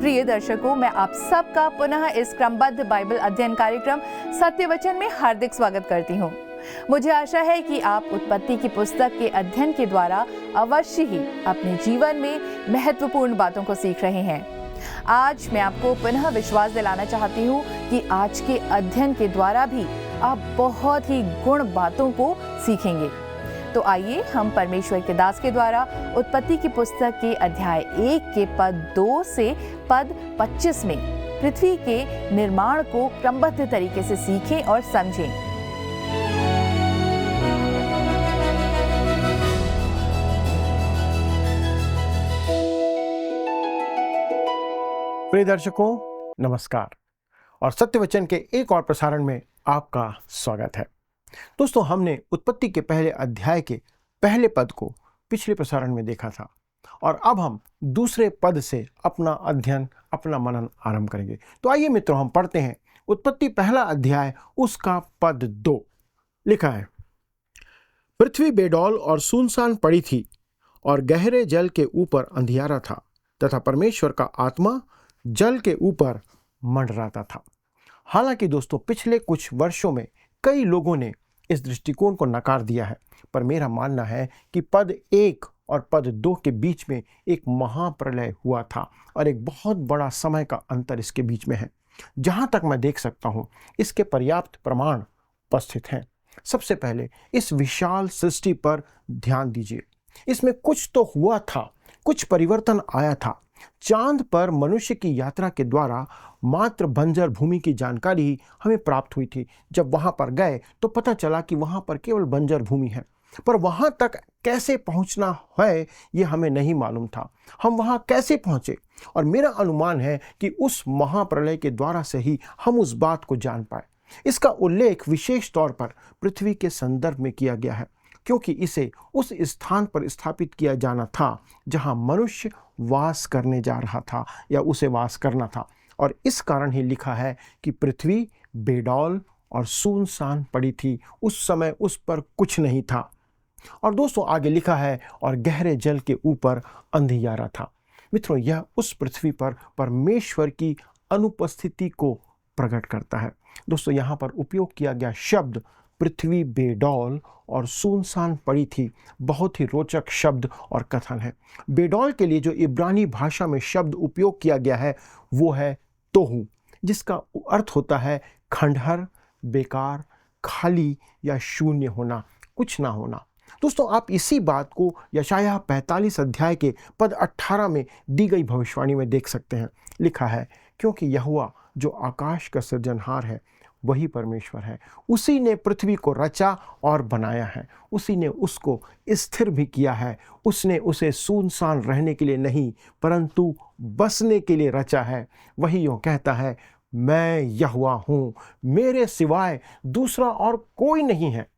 प्रिय दर्शकों, मैं आप सबका पुनः इस क्रमबद्ध बाइबल अध्ययन कार्यक्रम सत्य वचन में हार्दिक स्वागत करती हूँ। मुझे आशा है कि आप उत्पत्ति की पुस्तक के अध्ययन के द्वारा अवश्य ही अपने जीवन में महत्वपूर्ण बातों को सीख रहे हैं। आज मैं आपको पुनः विश्वास दिलाना चाहती हूँ कि आज के अध्ययन के द्वारा भी आप बहुत ही गुण बातों को सीखेंगे। तो आइए हम परमेश्वर के दास के द्वारा उत्पत्ति की पुस्तक के अध्याय 1 के पद 2 से पद 25 में पृथ्वी के निर्माण को क्रमबद्ध तरीके से सीखें और समझें। प्रिय दर्शकों, नमस्कार और सत्य वचन के एक और प्रसारण में आपका स्वागत है। दोस्तों, हमने उत्पत्ति के पहले अध्याय के पहले पद को पिछले प्रसारण में देखा था और अब हम दूसरे पद से अपना अध्ययन, अपना मनन आरंभ करेंगे। तो आइए मित्रों, हम पढ़ते हैं उत्पत्ति पहला अध्याय, उसका पद 2। लिखा है, पृथ्वी बेडौल और सुनसान पड़ी थी और गहरे जल के ऊपर अंधियारा था तथा परमेश्वर का आत्मा जल के ऊपर मंडराता था। हालांकि दोस्तों, पिछले कुछ वर्षों में कई लोगों ने इस दृष्टिकोण को नकार दिया है, पर मेरा मानना है कि पद 1 और पद 2 के बीच में एक महाप्रलय हुआ था और एक बहुत बड़ा समय का अंतर इसके बीच में है। जहां तक मैं देख सकता हूं, इसके पर्याप्त प्रमाण उपस्थित हैं। सबसे पहले इस विशाल सृष्टि पर ध्यान दीजिए। इसमें कुछ तो हुआ था, कुछ परिवर्तन आया था। चांद पर मनुष्य की यात्रा के द्वारा मात्र बंजर भूमि की जानकारी हमें प्राप्त हुई थी। जब वहां पर गए तो पता चला कि वहां पर केवल बंजर भूमि है, पर वहां तक कैसे पहुंचना है ये हमें नहीं मालूम था। हम वहां कैसे पहुंचे, और मेरा अनुमान है कि उस महाप्रलय के द्वारा से ही हम उस बात को जान पाए। इसका उल्लेख विशेष तौर पर पृथ्वी के संदर्भ में किया गया है, क्योंकि इसे उस स्थान पर स्थापित किया जाना था जहां मनुष्य वास करने जा रहा था या उसे वास करना था। और इस कारण ही लिखा है कि पृथ्वी बेडौल और सुनसान पड़ी थी। उस समय उस पर कुछ नहीं था। और दोस्तों, आगे लिखा है, और गहरे जल के ऊपर अंधियारा था। मित्रों, यह उस पृथ्वी पर परमेश्वर की अनुपस्थिति को प्रकट करता है। दोस्तों, यहाँ पर उपयोग किया गया शब्द पृथ्वी बेडौल और सुनसान पड़ी थी बहुत ही रोचक शब्द और कथन है। बेडौल के लिए जो इब्रानी भाषा में शब्द उपयोग किया गया है वो है तोहू, जिसका अर्थ होता है खंडहर, बेकार, खाली या शून्य होना, कुछ ना होना। दोस्तों, आप इसी बात को यशायाह 45 अध्याय के पद 18 में दी गई भविष्यवाणी में देख सकते हैं। लिखा है, क्योंकि यहोवा जो आकाश का सृजनहार है वही परमेश्वर है। उसी ने पृथ्वी को रचा और बनाया है। उसी ने उसको स्थिर भी किया है। उसने उसे सुनसान रहने के लिए नहीं, परंतु बसने के लिए रचा है। वही यूँ कहता है, मैं यहोवा हूँ, मेरे सिवाय दूसरा और कोई नहीं है।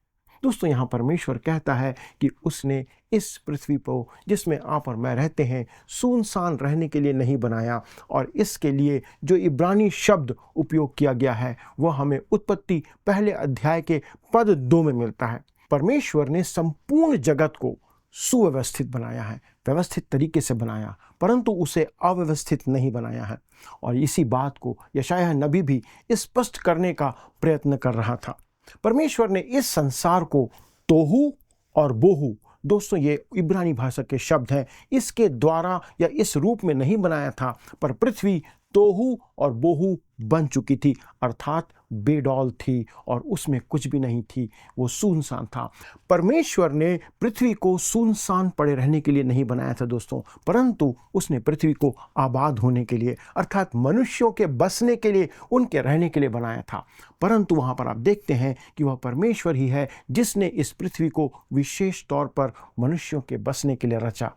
दोस्तों, यहाँ परमेश्वर कहता है कि उसने इस पृथ्वी को, जिसमें आप और मैं रहते हैं, सुनसान रहने के लिए नहीं बनाया। और इसके लिए जो इब्रानी शब्द उपयोग किया गया है वह हमें उत्पत्ति पहले अध्याय के पद 2 में मिलता है। परमेश्वर ने संपूर्ण जगत को सुव्यवस्थित बनाया है, व्यवस्थित तरीके से बनाया, परंतु उसे अव्यवस्थित नहीं बनाया है। और इसी बात को यशायाह नबी भी स्पष्ट करने का प्रयत्न कर रहा था। परमेश्वर ने इस संसार को तोहू और बोहू, दोस्तों ये इब्रानी भाषा के शब्द हैं, इसके द्वारा या इस रूप में नहीं बनाया था, पर पृथ्वी तोहू और बोहू बन चुकी थी, अर्थात बेडौल थी और उसमें कुछ भी नहीं थी, वो सुनसान था। परमेश्वर ने पृथ्वी को सुनसान पड़े रहने के लिए नहीं बनाया था दोस्तों, परंतु उसने पृथ्वी को आबाद होने के लिए, अर्थात मनुष्यों के बसने के लिए, उनके रहने के लिए बनाया था। परंतु वहाँ पर आप देखते हैं कि वह परमेश्वर ही है जिसने इस पृथ्वी को विशेष तौर पर मनुष्यों के बसने के लिए रचा।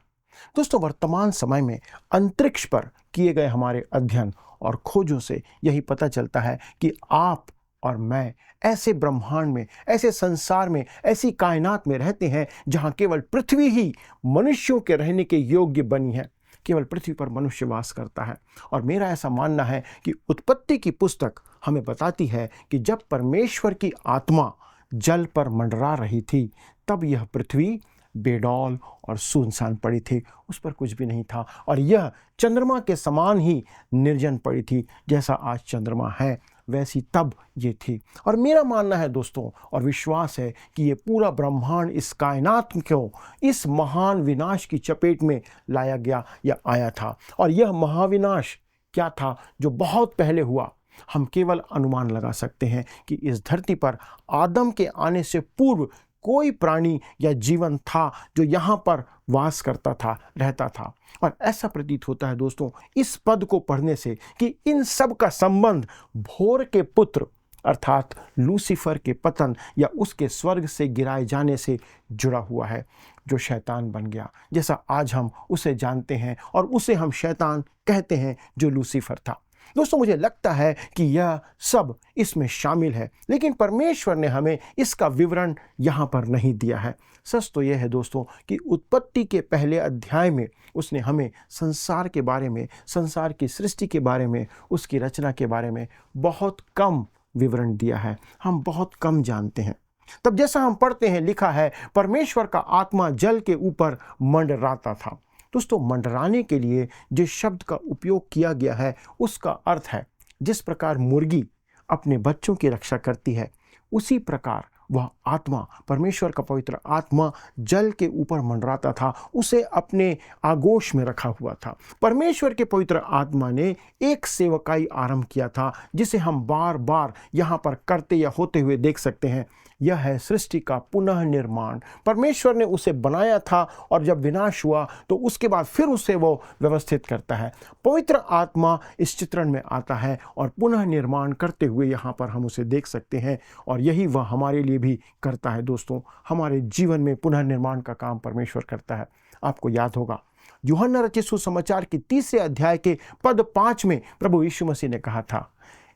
दोस्तों, वर्तमान समय में अंतरिक्ष पर किए गए हमारे अध्ययन और खोजों से यही पता चलता है कि आप और मैं ऐसे ब्रह्मांड में, ऐसे संसार में, ऐसी कायनात में रहते हैं जहां केवल पृथ्वी ही मनुष्यों के रहने के योग्य बनी है। केवल पृथ्वी पर मनुष्य वास करता है। और मेरा ऐसा मानना है कि उत्पत्ति की पुस्तक हमें बताती है कि जब परमेश्वर की आत्मा जल पर मंडरा रही थी, तब यह पृथ्वी बेडौल और सुनसान पड़ी थी, उस पर कुछ भी नहीं था। और यह चंद्रमा के समान ही निर्जन पड़ी थी, जैसा आज चंद्रमा है वैसी तब ये थी। और मेरा मानना है दोस्तों और विश्वास है कि ये पूरा ब्रह्मांड इस कायनात को इस महान विनाश की चपेट में लाया गया या आया था। और यह महाविनाश क्या था जो बहुत पहले हुआ, हम केवल अनुमान लगा सकते हैं कि इस धरती पर आदम के आने से पूर्व कोई प्राणी या जीवन था जो यहाँ पर वास करता था, रहता था। और ऐसा प्रतीत होता है दोस्तों इस पद को पढ़ने से कि इन सब का संबंध भोर के पुत्र अर्थात लूसीफर के पतन या उसके स्वर्ग से गिराए जाने से जुड़ा हुआ है, जो शैतान बन गया, जैसा आज हम उसे जानते हैं और उसे हम शैतान कहते हैं, जो लूसीफर था। दोस्तों मुझे लगता है कि यह सब इसमें शामिल है, लेकिन परमेश्वर ने हमें इसका विवरण यहाँ पर नहीं दिया है। सच तो यह है दोस्तों कि उत्पत्ति के पहले अध्याय में उसने हमें संसार के बारे में, संसार की सृष्टि के बारे में, उसकी रचना के बारे में बहुत कम विवरण दिया है। हम बहुत कम जानते हैं। तब जैसा हम पढ़ते हैं, लिखा है परमेश्वर का आत्मा जल के ऊपर मंडराता था। दोस्तों मंडराने के लिए जिस शब्द का उपयोग किया गया है उसका अर्थ है जिस प्रकार मुर्गी अपने बच्चों की रक्षा करती है, उसी प्रकार वह आत्मा, परमेश्वर का पवित्र आत्मा जल के ऊपर मंडराता था, उसे अपने आगोश में रखा हुआ था। परमेश्वर के पवित्र आत्मा ने एक सेवकाई आरंभ किया था जिसे हम बार बार यहाँ पर करते या होते हुए देख सकते हैं। यह है सृष्टि का पुनः निर्माण। परमेश्वर ने उसे बनाया था और जब विनाश हुआ तो उसके बाद फिर उसे वो व्यवस्थित करता है। पवित्र आत्मा इस चित्रण में आता है और पुनः निर्माण करते हुए यहाँ पर हम उसे देख सकते हैं, और यही वह हमारे लिए भी करता है। दोस्तों हमारे जीवन में पुनः निर्माण का काम परमेश्वर करता है। आपको याद होगा यूहन्ना रचित सुसमाचार के 3 अध्याय के पद 5 में प्रभु यीशु मसीह ने कहा था,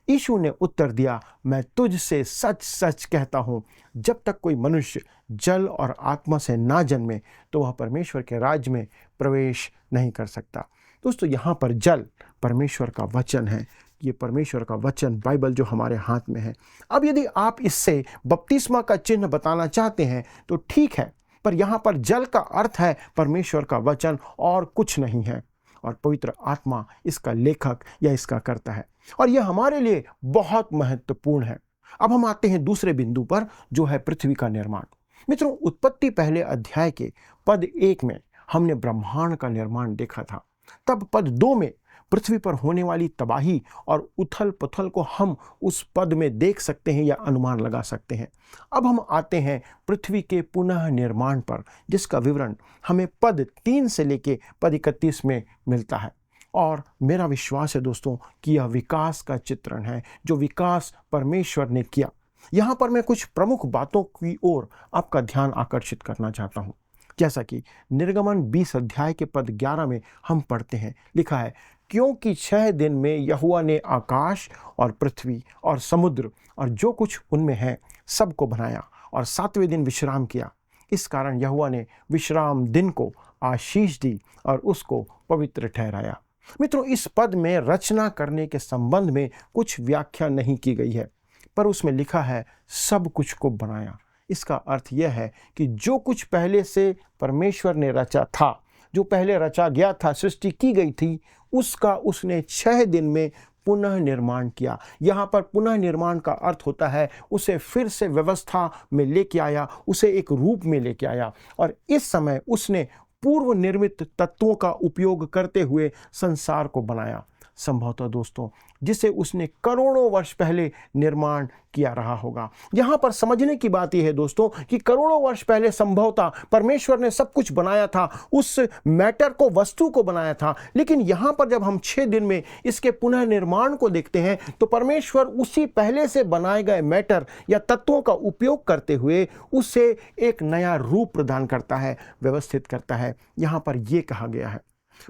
यीशु ने उत्तर दिया, मैं तुझसे सच सच कहता हूँ, जब तक कोई मनुष्य जल और आत्मा से ना जन्मे तो वह परमेश्वर के राज्य में प्रवेश नहीं कर सकता। दोस्तों यहाँ पर जल परमेश्वर का वचन है। ये परमेश्वर का वचन बाइबल जो हमारे हाथ में है। अब यदि आप इससे बपतिस्मा का चिन्ह बताना चाहते हैं तो ठीक है, पर यहाँ पर जल का अर्थ है परमेश्वर का वचन और कुछ नहीं है, और पवित्र आत्मा इसका लेखक या इसका कर्ता है, और यह हमारे लिए बहुत महत्वपूर्ण है। अब हम आते हैं दूसरे बिंदु पर, जो है पृथ्वी का निर्माण। मित्रों उत्पत्ति पहले अध्याय के पद 1 में हमने ब्रह्मांड का निर्माण देखा था। तब पद 2 में पृथ्वी पर होने वाली तबाही और उथल पुथल को हम उस पद में देख सकते हैं या अनुमान लगा सकते हैं। अब हम आते हैं पृथ्वी के पुनः निर्माण पर, जिसका विवरण हमें पद 3 से लेके पद 31 में मिलता है। और मेरा विश्वास है दोस्तों कि यह विकास का चित्रण है, जो विकास परमेश्वर ने किया। यहाँ पर मैं कुछ प्रमुख बातों की ओर आपका ध्यान आकर्षित करना चाहता हूँ। जैसा कि निर्गमन 20 अध्याय के पद 11 में हम पढ़ते हैं, लिखा है, क्योंकि 6 दिन में यहोवा ने आकाश और पृथ्वी और समुद्र और जो कुछ उनमें है सबको बनाया और 7वें दिन विश्राम किया। इस कारण यहोवा ने विश्राम दिन को आशीष दी और उसको पवित्र ठहराया। मित्रों इस पद में रचना करने के संबंध में कुछ व्याख्या नहीं की गई है, पर उसमें लिखा है सब कुछ को बनाया। इसका अर्थ यह है कि जो कुछ पहले से परमेश्वर ने रचा था, जो पहले रचा गया था, सृष्टि की गई थी, उसका उसने 6 दिन में पुनः निर्माण किया। यहाँ पर पुनः निर्माण का अर्थ होता है उसे फिर से व्यवस्था में लेके आया, उसे एक रूप में लेके आया, और इस समय उसने पूर्व निर्मित तत्वों का उपयोग करते हुए संसार को बनाया। संभवतः दोस्तों जिसे उसने करोड़ों वर्ष पहले निर्माण किया रहा होगा। यहाँ पर समझने की बात यह है दोस्तों कि करोड़ों वर्ष पहले संभवतः परमेश्वर ने सब कुछ बनाया था, उस मैटर को, वस्तु को बनाया था, लेकिन यहाँ पर जब हम 6 दिन में इसके पुनः निर्माण को देखते हैं तो परमेश्वर उसी पहले से बनाए गए मैटर या तत्वों का उपयोग करते हुए उसे एक नया रूप प्रदान करता है, व्यवस्थित करता है। यहाँ पर यह कहा गया है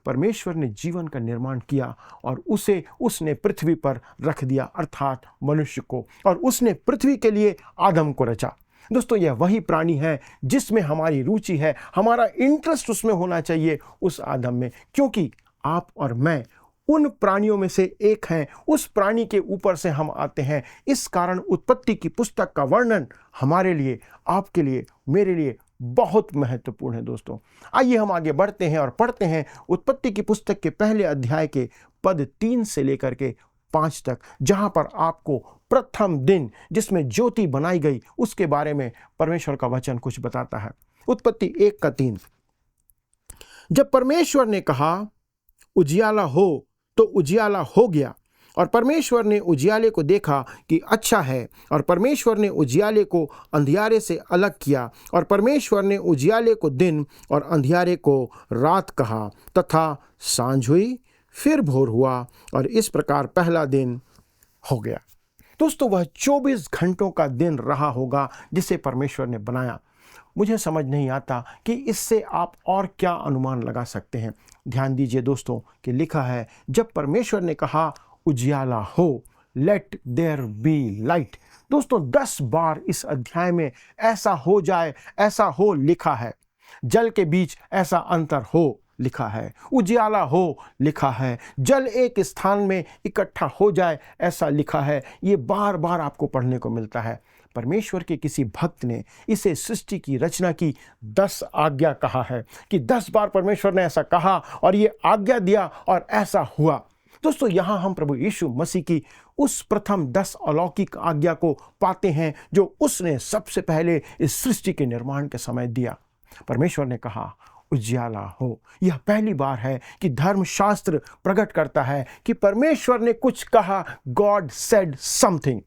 परमेश्वर ने जीवन का निर्माण किया और उसे उसने पृथ्वी पर रख दिया, अर्थात मनुष्य को, और उसने पृथ्वी के लिए आदम को रचा। दोस्तों यह वही प्राणी है जिसमें हमारी रुचि है, हमारा इंटरेस्ट उसमें होना चाहिए, उस आदम में, क्योंकि आप और मैं उन प्राणियों में से एक हैं, उस प्राणी के ऊपर से हम आते हैं। इस कारण उत्पत्ति की पुस्तक का वर्णन हमारे लिए, आपके लिए, मेरे लिए बहुत महत्वपूर्ण है दोस्तों। आइए हम आगे बढ़ते हैं और पढ़ते हैं उत्पत्ति की पुस्तक के पहले अध्याय के पद 3 से लेकर के 5 तक, जहां पर आपको प्रथम दिन जिसमें ज्योति बनाई गई उसके बारे में परमेश्वर का वचन कुछ बताता है। उत्पत्ति 1:3, जब परमेश्वर ने कहा उजियाला हो तो उजियाला हो गया, और परमेश्वर ने उजियाले को देखा कि अच्छा है, और परमेश्वर ने उजियाले को अंधियारे से अलग किया, और परमेश्वर ने उजियाले को दिन और अंधियारे को रात कहा, तथा सांझ हुई, फिर भोर हुआ, और इस प्रकार पहला दिन हो गया। दोस्तों, वह 24 घंटों का दिन रहा होगा जिसे परमेश्वर ने बनाया। मुझे समझ नहीं आता कि इससे आप और क्या अनुमान लगा सकते हैं। ध्यान दीजिए दोस्तों कि लिखा है, जब परमेश्वर ने कहा उजियाला हो, लेट देयर बी लाइट। दोस्तों, 10 बार इस अध्याय में ऐसा हो जाए, ऐसा हो लिखा है। जल के बीच ऐसा अंतर हो लिखा है, उजियाला हो लिखा है, जल एक स्थान में इकट्ठा हो जाए ऐसा लिखा है। ये बार बार आपको पढ़ने को मिलता है। परमेश्वर के किसी भक्त ने इसे सृष्टि की रचना की 10 आज्ञा कहा है कि 10 बार परमेश्वर ने ऐसा कहा और ये आज्ञा दिया और ऐसा हुआ। दोस्तों, यहाँ हम प्रभु यीशु मसीह की उस प्रथम 10 अलौकिक आज्ञा को पाते हैं जो उसने सबसे पहले इस सृष्टि के निर्माण के समय दिया। परमेश्वर ने कहा उजियाला हो। यह पहली बार है कि धर्मशास्त्र प्रकट करता है कि परमेश्वर ने कुछ कहा, गॉड सेड समथिंग।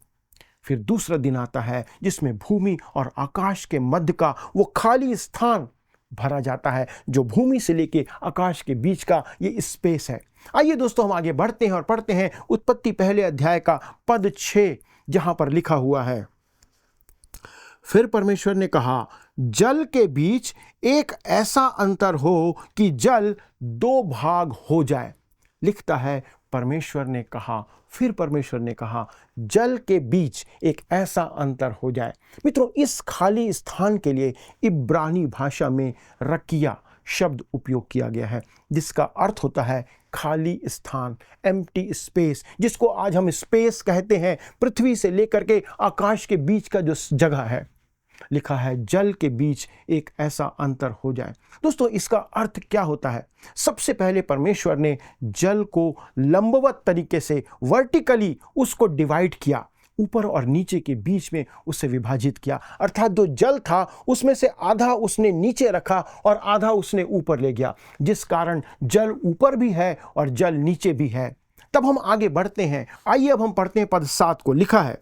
फिर दूसरा दिन आता है जिसमें भूमि और आकाश के मध्य का वो खाली स्थान भरा जाता है, जो भूमि से लेके आकाश के बीच का ये स्पेस है। आइए दोस्तों, हम आगे बढ़ते हैं और पढ़ते हैं उत्पत्ति पहले अध्याय का पद 6, जहां पर लिखा हुआ है, फिर परमेश्वर ने कहा जल के बीच एक ऐसा अंतर हो कि जल 2 भाग हो जाए। लिखता है परमेश्वर ने कहा, फिर परमेश्वर ने कहा जल के बीच एक ऐसा अंतर हो जाए। मित्रों, इस खाली स्थान के लिए इब्रानी भाषा में रकिया शब्द उपयोग किया गया है, जिसका अर्थ होता है खाली स्थान, एम्प्टी स्पेस, जिसको आज हम स्पेस कहते हैं। पृथ्वी से लेकर के आकाश के बीच का जो जगह है, लिखा है जल के बीच एक ऐसा अंतर हो जाए। दोस्तों, इसका अर्थ क्या होता है? सबसे पहले परमेश्वर ने जल को लंबवत तरीके से वर्टिकली उसको डिवाइड किया, ऊपर और नीचे के बीच में उसे विभाजित किया। अर्थात जो जल था उसमें से आधा उसने नीचे रखा और आधा उसने ऊपर ले गया, जिस कारण जल ऊपर भी है और जल नीचे भी है। तब हम आगे बढ़ते हैं। आइए अब हम पढ़ते हैं पद 7 को। लिखा है,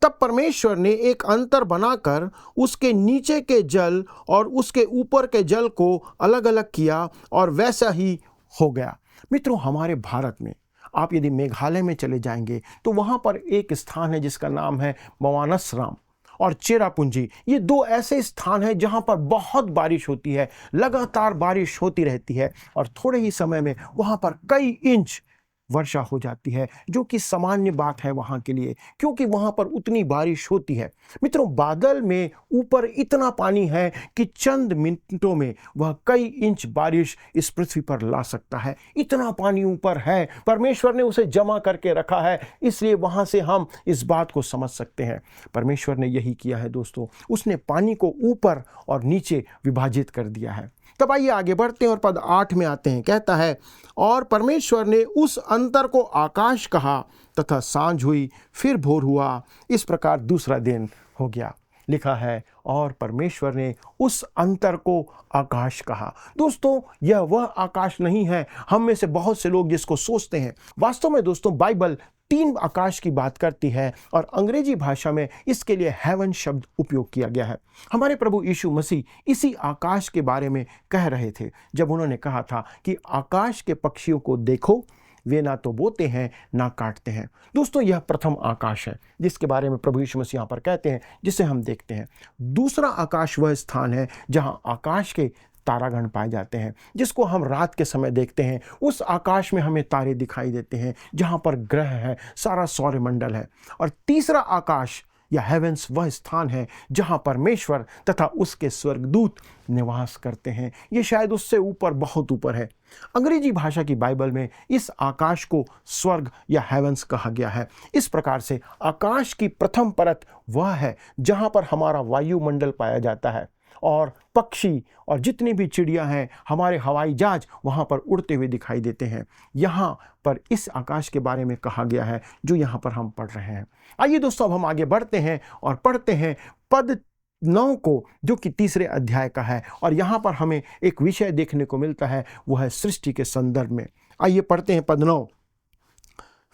तब परमेश्वर ने एक अंतर बनाकर उसके नीचे के जल और उसके ऊपर के जल को अलग अलग किया, और वैसा ही हो गया। मित्रों, हमारे भारत में आप यदि मेघालय में चले जाएंगे तो वहाँ पर एक स्थान है जिसका नाम है बवानसराम और चेरापूंजी। ये 2 ऐसे स्थान हैं जहाँ पर बहुत बारिश होती है, लगातार बारिश होती रहती है, और थोड़े ही समय में वहाँ पर कई इंच वर्षा हो जाती है, जो कि सामान्य बात है वहाँ के लिए, क्योंकि वहाँ पर उतनी बारिश होती है। मित्रों, बादल में ऊपर इतना पानी है कि चंद मिनटों में वह कई इंच बारिश इस पृथ्वी पर ला सकता है। इतना पानी ऊपर है, परमेश्वर ने उसे जमा करके रखा है, इसलिए वहाँ से हम इस बात को समझ सकते हैं। परमेश्वर ने यही किया है दोस्तों, उसने पानी को ऊपर और नीचे विभाजित कर दिया है। तब आइए आगे बढ़ते हैं और पद 8 में आते हैं। कहता है, और परमेश्वर ने उस अंतर को आकाश कहा, तथा सांझ हुई, फिर भोर हुआ, इस प्रकार दूसरा दिन हो गया। लिखा है, और परमेश्वर ने उस अंतर को आकाश कहा। दोस्तों, यह वह आकाश नहीं है हम में से बहुत से लोग जिसको सोचते हैं। वास्तव में दोस्तों, बाइबल 3 आकाश की बात करती है, और अंग्रेजी भाषा में इसके लिए हेवन शब्द उपयोग किया गया है। हमारे प्रभु यीशु मसीह इसी आकाश के बारे में कह रहे थे जब उन्होंने कहा था कि आकाश के पक्षियों को देखो, वे ना तो बोते हैं ना काटते हैं। दोस्तों, यह प्रथम आकाश है जिसके बारे में प्रभु यीशु मसीह यहाँ पर कहते हैं, जिसे हम देखते हैं। दूसरा आकाश वह स्थान है जहाँ आकाश के तारागण पाए जाते हैं, जिसको हम रात के समय देखते हैं। उस आकाश में हमें तारे दिखाई देते हैं जहाँ पर ग्रह है, सारा सौरमंडल है। और तीसरा आकाश या हेवेंस वह स्थान है जहाँ परमेश्वर तथा उसके स्वर्गदूत निवास करते हैं। ये शायद उससे ऊपर, बहुत ऊपर है। अंग्रेजी भाषा की बाइबल में इस आकाश को स्वर्ग या हेवेंस कहा गया है। इस प्रकार से आकाश की प्रथम परत वह है जहाँ पर हमारा वायुमंडल पाया जाता है, और पक्षी और जितनी भी चिड़िया हैं, हमारे हवाई जहाज वहाँ पर उड़ते हुए दिखाई देते हैं। यहाँ पर इस आकाश के बारे में कहा गया है जो यहाँ पर हम पढ़ रहे हैं। आइए दोस्तों, अब हम आगे बढ़ते हैं और पढ़ते हैं पद 9 को, जो कि 3 अध्याय का है। और यहाँ पर हमें एक विषय देखने को मिलता है, वो है सृष्टि के संदर्भ में। आइए पढ़ते हैं पद 9।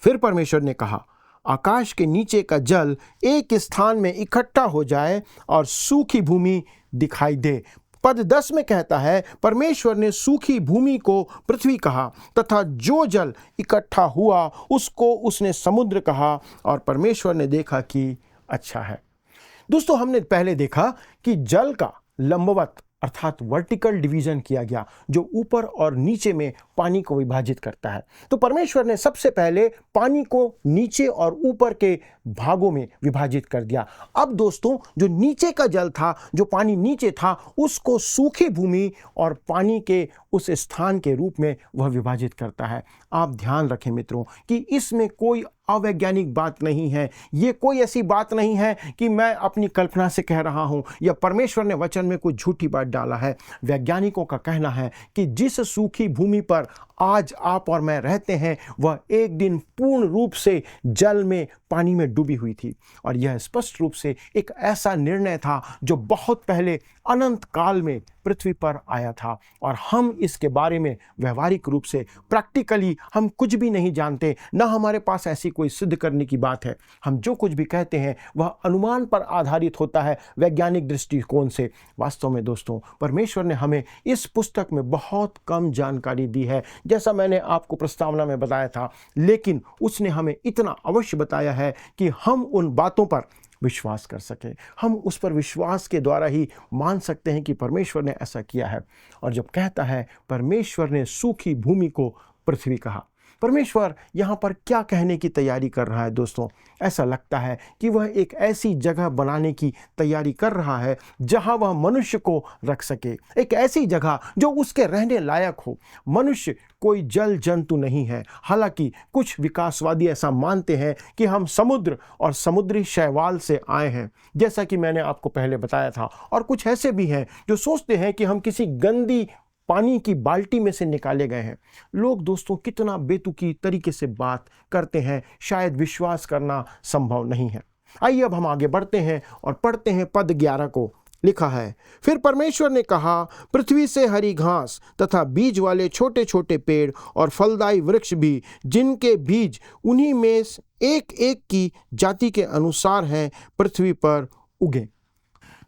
फिर परमेश्वर ने कहा, आकाश के नीचे का जल एक स्थान में इकट्ठा हो जाए और सूखी भूमि दिखाई दे। पद 10 में कहता है, परमेश्वर ने सूखी भूमि को पृथ्वी कहा, तथा जो जल इकट्ठा हुआ उसको उसने समुद्र कहा, और परमेश्वर ने देखा कि अच्छा है। दोस्तों, हमने पहले देखा कि जल का लंबवत अर्थात वर्टिकल डिवीजन किया गया, जो ऊपर और नीचे में पानी को विभाजित करता है। तो परमेश्वर ने सबसे पहले पानी को नीचे और ऊपर के भागों में विभाजित कर दिया। अब दोस्तों, जो नीचे का जल था, जो पानी नीचे था, उसको सूखी भूमि और पानी के उस स्थान के रूप में वह विभाजित करता है। आप ध्यान रखें मित्रों कि इसमें कोई अवैज्ञानिक बात नहीं है। ये कोई ऐसी बात नहीं है कि मैं अपनी कल्पना से कह रहा हूं या परमेश्वर ने वचन में कोई झूठी बात डाला है। वैज्ञानिकों का कहना है कि जिस सूखी भूमि पर आज आप और मैं रहते हैं, वह एक दिन पूर्ण रूप से जल में, पानी में डूबी हुई थी। और यह स्पष्ट रूप से एक ऐसा निर्णय था जो बहुत पहले अनंत काल में पृथ्वी पर आया था। और हम इसके बारे में व्यवहारिक रूप से, प्रैक्टिकली हम कुछ भी नहीं जानते, ना हमारे पास ऐसी कोई सिद्ध करने की बात है। हम जो कुछ भी कहते हैं वह अनुमान पर आधारित होता है, वैज्ञानिक दृष्टिकोण से। वास्तव में दोस्तों, परमेश्वर ने हमें इस पुस्तक में बहुत कम जानकारी दी है, जैसा मैंने आपको प्रस्तावना में बताया था, लेकिन उसने हमें इतना अवश्य बताया है कि हम उन बातों पर विश्वास कर सके। हम उस पर विश्वास के द्वारा ही मान सकते हैं कि परमेश्वर ने ऐसा किया है। और जब कहता है परमेश्वर ने सूखी भूमि को पृथ्वी कहा, परमेश्वर यहाँ पर क्या कहने की तैयारी कर रहा है दोस्तों? ऐसा लगता है कि वह एक ऐसी जगह बनाने की तैयारी कर रहा है जहाँ वह मनुष्य को रख सके, एक ऐसी जगह जो उसके रहने लायक हो। मनुष्य कोई जल जंतु नहीं है। हालांकि कुछ विकासवादी ऐसा मानते हैं कि हम समुद्र और समुद्री शैवाल से आए हैं, जैसा कि मैंने आपको पहले बताया था। और कुछ ऐसे भी हैं जो सोचते हैं कि हम किसी गंदी पानी की बाल्टी में से निकाले गए हैं। लोग दोस्तों कितना बेतुकी तरीके से बात करते हैं, शायद विश्वास करना संभव नहीं है। आइए अब हम आगे बढ़ते हैं और पढ़ते हैं पद 11 को। लिखा है, फिर परमेश्वर ने कहा, पृथ्वी से हरी घास तथा बीज वाले छोटे छोटे पेड़ और फलदायी वृक्ष भी, जिनके बीज उन्हीं में एक एक की जाति के अनुसार हैं, पृथ्वी पर उगे।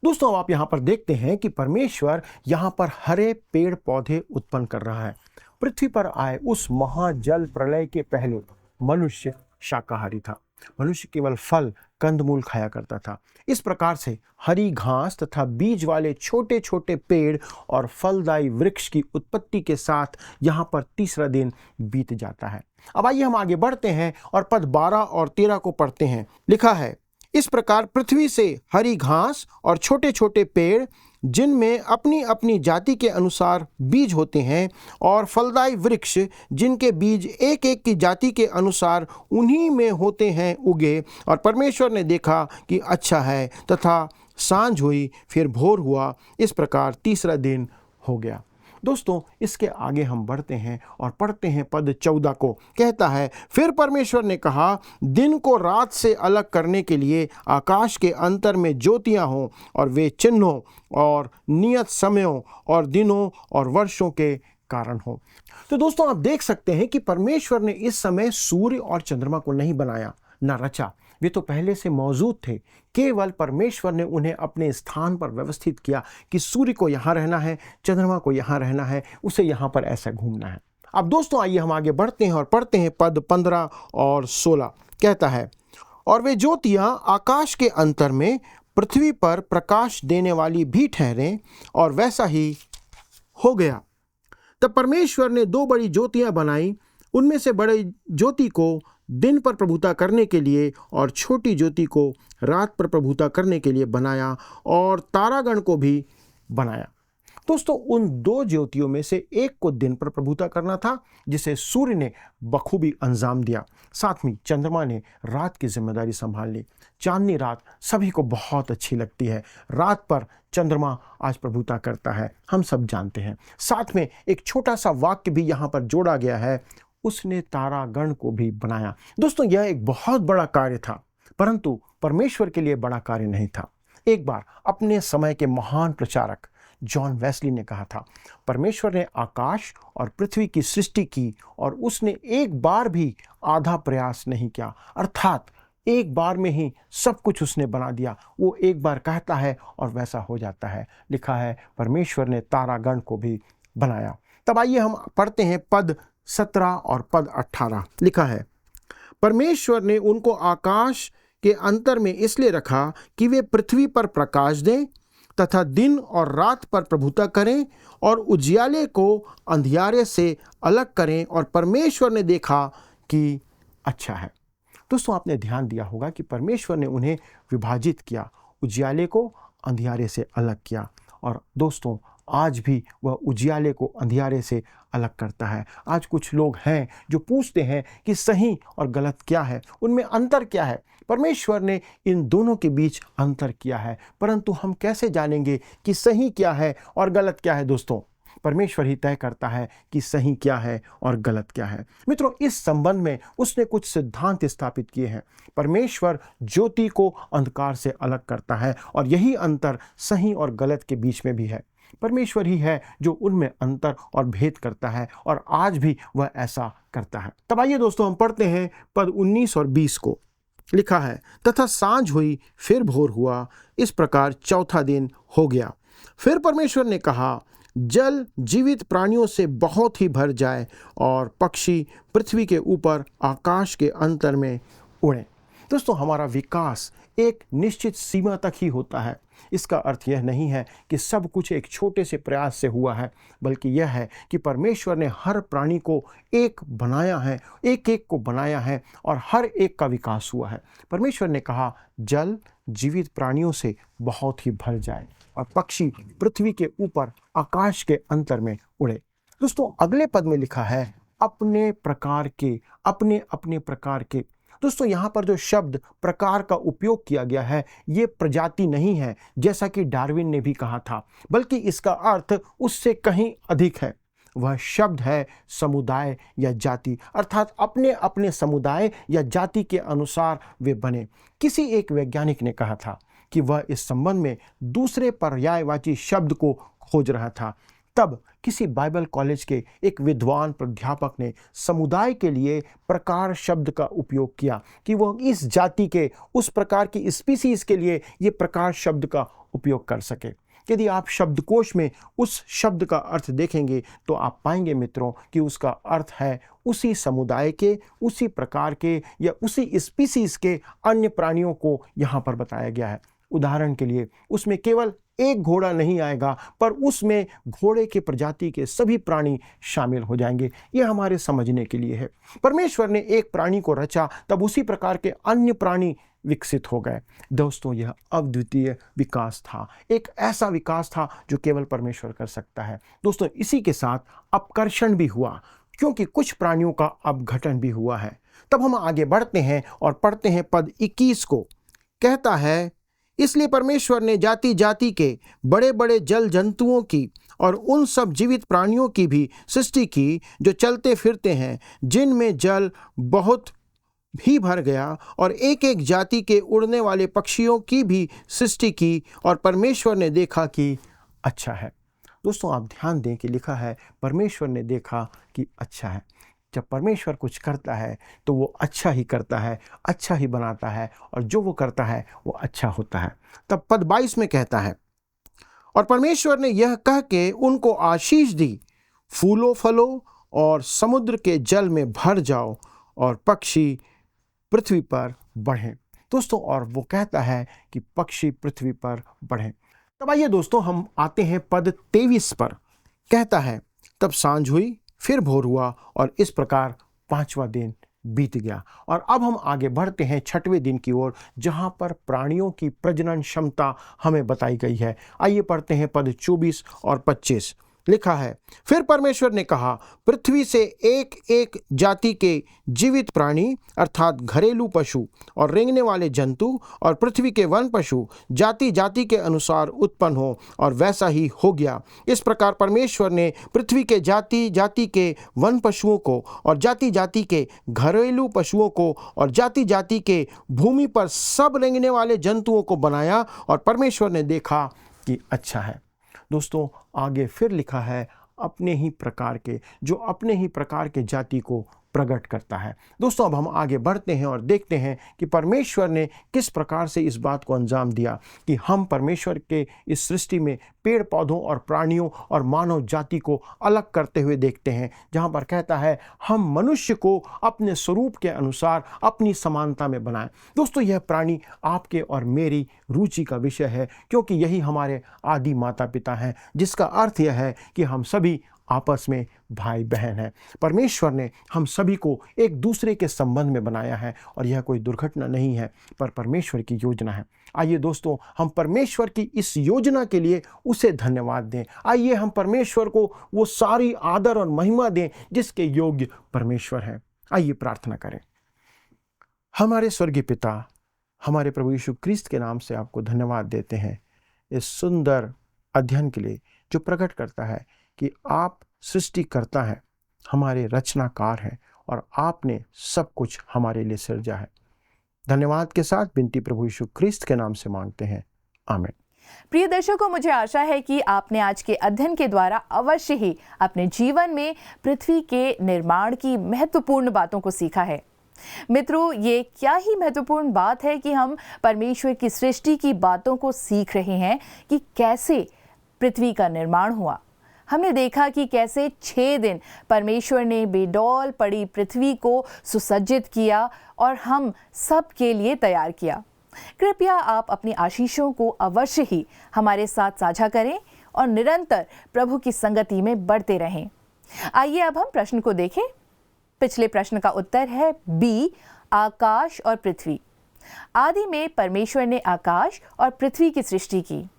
दोस्तों, आप यहाँ पर देखते हैं कि परमेश्वर यहाँ पर हरे पेड़ पौधे उत्पन्न कर रहा है। पृथ्वी पर आए उस महाजल प्रलय के पहले मनुष्य शाकाहारी था। मनुष्य केवल फल कंदमूल खाया करता था। इस प्रकार से हरी घास तथा बीज वाले छोटे छोटे पेड़ और फलदायी वृक्ष की उत्पत्ति के साथ यहाँ पर 3 दिन बीत जाता है। अब आइए हम आगे बढ़ते हैं और पद 12 और 13 को पढ़ते हैं। लिखा है, इस प्रकार पृथ्वी से हरी घास और छोटे छोटे पेड़, जिनमें अपनी अपनी जाति के अनुसार बीज होते हैं, और फलदायी वृक्ष, जिनके बीज एक एक की जाति के अनुसार उन्हीं में होते हैं, उगे। और परमेश्वर ने देखा कि अच्छा है, तथा सांझ हुई, फिर भोर हुआ। इस प्रकार 3 दिन हो गया। दोस्तों, इसके आगे हम बढ़ते हैं और पढ़ते हैं पद 14 को। कहता है, फिर परमेश्वर ने कहा, दिन को रात से अलग करने के लिए आकाश के अंतर में ज्योतियां हों, और वे चिन्हों और नियत समयों और दिनों और वर्षों के कारण हो। तो दोस्तों, आप देख सकते हैं कि परमेश्वर ने इस समय सूर्य और चंद्रमा को नहीं बनाया, ना रचा। वे तो पहले से मौजूद थे। केवल परमेश्वर ने उन्हें अपने स्थान पर व्यवस्थित किया कि सूर्य को यहाँ रहना है, चंद्रमा को यहाँ रहना है, उसे यहाँ पर ऐसा घूमना है। अब दोस्तों, आइए हम आगे बढ़ते हैं और पढ़ते हैं पद 15 और 16। कहता है, और वे ज्योतियाँ आकाश के अंतर में पृथ्वी पर प्रकाश देने वाली भी ठहरें, और वैसा ही हो गया। तब परमेश्वर ने 2 बड़ी ज्योतियाँ बनाई, उनमें से बड़ी ज्योति को दिन पर प्रभुता करने के लिए और छोटी ज्योति को रात पर प्रभुता करने के लिए बनाया, और तारागण को भी बनाया। दोस्तों, उन दो ज्योतियों में से एक को दिन पर प्रभुता करना था, जिसे सूर्य ने बखूबी अंजाम दिया। साथ में चंद्रमा ने रात की जिम्मेदारी संभाल ली। चांदनी रात सभी को बहुत अच्छी लगती है। रात पर चंद्रमा आज प्रभुता करता है, हम सब जानते हैं। साथ में एक छोटा सा वाक्य भी यहाँ पर जोड़ा गया है, उसने तारागण को भी बनाया। दोस्तों, यह एक बहुत बड़ा कार्य था, परंतु परमेश्वर के लिए बड़ा कार्य नहीं था। एक बार अपने समय के महान प्रचारक जॉन वेस्ली ने कहा था, परमेश्वर ने आकाश और पृथ्वी की सृष्टि की और उसने एक बार भी आधा प्रयास नहीं किया, अर्थात एक बार में ही सब कुछ उसने बना दिया। वो एक बार कहता है और वैसा हो जाता है। लिखा है परमेश्वर ने तारागण को भी बनाया। तब आइए हम पढ़ते हैं पद 17 और पद 18। लिखा है, परमेश्वर ने उनको आकाश के अंतर में इसलिए रखा कि वे पृथ्वी पर प्रकाश दें तथा दिन और रात पर प्रभुता करें और उजियाले को अंधियारे से अलग करें, और परमेश्वर ने देखा कि अच्छा है। दोस्तों, आपने ध्यान दिया होगा कि परमेश्वर ने उन्हें विभाजित किया, उजियाले को अंधियारे से अलग किया। और दोस्तों, आज भी वह उजियाले को अंधियारे से अलग करता है। आज कुछ लोग हैं जो पूछते हैं कि सही और गलत क्या है, उनमें अंतर क्या है। परमेश्वर ने इन दोनों के बीच अंतर किया है, परंतु हम कैसे जानेंगे कि सही क्या है और गलत क्या है। दोस्तों, परमेश्वर ही तय करता है कि सही क्या है और गलत क्या है। मित्रों, इस संबंध में उसने कुछ सिद्धांत स्थापित किए हैं। परमेश्वर ज्योति को अंधकार से अलग करता है और यही अंतर सही और गलत के बीच में भी है। परमेश्वर ही है जो उनमें अंतर और भेद करता है, और आज भी वह ऐसा करता है। तब आइए दोस्तों, हम पढ़ते हैं पद 19 और 20 को। लिखा है, तथा सांझ हुई, फिर भोर हुआ, इस प्रकार चौथा दिन हो गया। फिर परमेश्वर ने कहा, जल जीवित प्राणियों से बहुत ही भर जाए और पक्षी पृथ्वी के ऊपर आकाश के अंतर में उड़े। दोस्तों, हमारा विकास एक निश्चित सीमा तक ही होता है। इसका अर्थ यह नहीं है कि सब कुछ एक छोटे से प्रयास से हुआ है, बल्कि यह है कि परमेश्वर ने हर प्राणी को एक बनाया है, एक एक को बनाया है और हर एक का विकास हुआ है। परमेश्वर ने कहा, जल जीवित प्राणियों से बहुत ही भर जाए और पक्षी पृथ्वी के ऊपर आकाश के अंतर में उड़े। दोस्तों, अगले पद में लिखा है, अपने प्रकार के, अपने अपने प्रकार के। दोस्तों, यहाँ पर जो शब्द प्रकार का उपयोग किया गया है, ये प्रजाति नहीं है जैसा कि डार्विन ने भी कहा था, बल्कि इसका अर्थ उससे कहीं अधिक है। वह शब्द है समुदाय या जाति, अर्थात अपने अपने समुदाय या जाति के अनुसार वे बने। किसी एक वैज्ञानिक ने कहा था कि वह इस संबंध में दूसरे पर्यायवाची शब्द को खोज रहा था। तब किसी बाइबल कॉलेज के एक विद्वान प्राध्यापक ने समुदाय के लिए प्रकार शब्द का उपयोग किया कि वह इस जाति के, उस प्रकार की स्पीसीज के लिए ये प्रकार शब्द का उपयोग कर सके। यदि आप शब्दकोश में उस शब्द का अर्थ देखेंगे तो आप पाएंगे मित्रों कि उसका अर्थ है उसी समुदाय के, उसी प्रकार के या उसी स्पीसीज के अन्य प्राणियों को यहाँ पर बताया गया है। उदाहरण के लिए, उसमें केवल एक घोड़ा नहीं आएगा, पर उसमें घोड़े के प्रजाति के सभी प्राणी शामिल हो जाएंगे। यह हमारे समझने के लिए है। परमेश्वर ने एक प्राणी को रचा, तब उसी प्रकार के अन्य प्राणी विकसित हो गए। दोस्तों, यह अद्वितीय विकास था, एक ऐसा विकास था जो केवल परमेश्वर कर सकता है। दोस्तों, इसी के साथ अपकर्षण भी हुआ, क्योंकि कुछ प्राणियों का अपघटन भी हुआ है। तब हम आगे बढ़ते हैं और पढ़ते हैं पद 21 को। कहता है, इसलिए परमेश्वर ने जाति जाति के बड़े बड़े जल जंतुओं की और उन सब जीवित प्राणियों की भी सृष्टि की जो चलते फिरते हैं, जिनमें जल बहुत भी भर गया, और एक एक जाति के उड़ने वाले पक्षियों की भी सृष्टि की, और परमेश्वर ने देखा कि अच्छा है। दोस्तों, आप ध्यान दें कि लिखा है परमेश्वर ने देखा कि अच्छा है। जब परमेश्वर कुछ करता है तो वो अच्छा ही करता है, अच्छा ही बनाता है, और जो वो करता है वो अच्छा होता है। तब पद 22 में कहता है, और परमेश्वर ने यह कह के उनको आशीष दी, फूलो फलो और समुद्र के जल में भर जाओ और पक्षी पृथ्वी पर बढ़ें। दोस्तों, और वो कहता है कि पक्षी पृथ्वी पर बढ़ें। तब आइए दोस्तों, हम आते हैं पद 23 पर। कहता है, तब सांझ हुई, फिर भोर हुआ, और इस प्रकार पांचवा दिन बीत गया। और अब हम आगे बढ़ते हैं 6वें दिन की ओर, जहां पर प्राणियों की प्रजनन क्षमता हमें बताई गई है। आइए पढ़ते हैं पद 24 और 25। लिखा है, फिर परमेश्वर ने कहा, पृथ्वी से एक एक जाति के जीवित प्राणी अर्थात घरेलू पशु और रेंगने वाले जंतु और पृथ्वी के वन पशु जाति जाति के अनुसार उत्पन्न हो, और वैसा ही हो गया। इस प्रकार परमेश्वर ने पृथ्वी के जाति जाति के वन पशुओं को और जाति जाति के घरेलू पशुओं को और जाति जाति के भूमि पर सब रेंगने वाले जंतुओं को बनाया, और परमेश्वर ने देखा कि अच्छा है। दोस्तों, आगे फिर लिखा है, अपने ही प्रकार के, जो अपने ही प्रकार के जाति को प्रकट करता है। दोस्तों, अब हम आगे बढ़ते हैं और देखते हैं कि परमेश्वर ने किस प्रकार से इस बात को अंजाम दिया कि हम परमेश्वर के इस सृष्टि में पेड़ पौधों और प्राणियों और मानव जाति को अलग करते हुए देखते हैं, जहां पर कहता है हम मनुष्य को अपने स्वरूप के अनुसार अपनी समानता में बनाएं। दोस्तों, यह प्राणी आपके और मेरी रुचि का विषय है, क्योंकि यही हमारे आदि माता पिता हैं, जिसका अर्थ यह है कि हम सभी आपस में भाई बहन हैं। परमेश्वर ने हम सभी को एक दूसरे के संबंध में बनाया है, और यह कोई दुर्घटना नहीं है, पर परमेश्वर की योजना है। आइए दोस्तों, हम परमेश्वर की इस योजना के लिए उसे धन्यवाद दें। आइए हम परमेश्वर को वो सारी आदर और महिमा दें जिसके योग्य परमेश्वर हैं। आइए प्रार्थना करें। हमारे स्वर्गीय पिता, हमारे प्रभु यीशु क्रिस्त के नाम से आपको धन्यवाद देते हैं इस सुंदर अध्ययन के लिए, जो प्रकट करता है कि आप सृष्टिकर्ता हैं, हमारे रचनाकार हैं, और आपने सब कुछ हमारे लिए सृजा है। धन्यवाद के साथ विनती प्रभु यीशु क्रिस्त के नाम से मांगते हैं, आमीन। प्रिय दर्शकों, मुझे आशा है कि आपने आज के अध्ययन के द्वारा अवश्य ही अपने जीवन में पृथ्वी के निर्माण की महत्वपूर्ण बातों को सीखा है। मित्रों, ये क्या ही महत्वपूर्ण बात है कि हम परमेश्वर की सृष्टि की बातों को सीख रहे हैं कि कैसे पृथ्वी का निर्माण हुआ। हमने देखा कि कैसे 6 दिन परमेश्वर ने बेडौल पड़ी पृथ्वी को सुसज्जित किया और हम सब के लिए तैयार किया। कृपया आप अपनी आशीषों को अवश्य ही हमारे साथ साझा करें और निरंतर प्रभु की संगति में बढ़ते रहें। आइए अब हम प्रश्न को देखें। पिछले प्रश्न का उत्तर है बी, आकाश और पृथ्वी। आदि में परमेश्वर ने आकाश और पृथ्वी की सृष्टि की।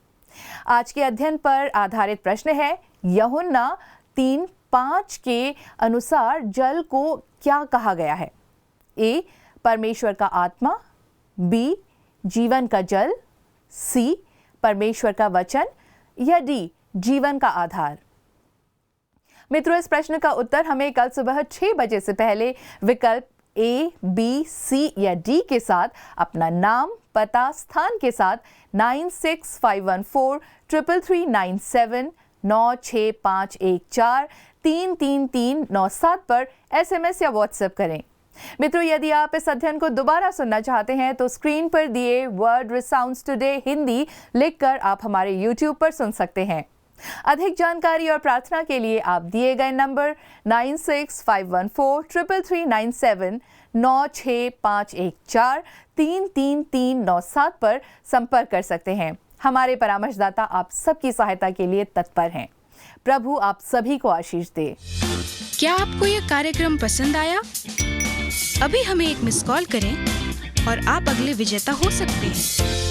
आज के अध्ययन पर आधारित प्रश्न है, यूहन्ना 3:5 के अनुसार जल को क्या कहा गया है? ए, परमेश्वर का आत्मा, बी, जीवन का जल, सी, परमेश्वर का वचन, या डी, जीवन का आधार। मित्रों, इस प्रश्न का उत्तर हमें कल सुबह 6 बजे से पहले विकल्प ए, बी, सी या डी के साथ अपना नाम, पता, स्थान के साथ 9651433397 96514 33397 पर SMS या WhatsApp करें। मित्रों, यदि आप इस अध्ययन को दोबारा सुनना चाहते हैं तो स्क्रीन पर दिए वर्ड रिसाउंड्स टुडे हिंदी लिखकर आप हमारे YouTube पर सुन सकते हैं। अधिक जानकारी और प्रार्थना के लिए आप दिए गए नंबर 9651433397 96514 33397 पर संपर्क कर सकते हैं। हमारे परामर्शदाता आप सबकी सहायता के लिए तत्पर हैं। प्रभु आप सभी को आशीष दे। क्या आपको यह कार्यक्रम पसंद आया? अभी हमें एक मिस कॉल करें और आप अगले विजेता हो सकते हैं।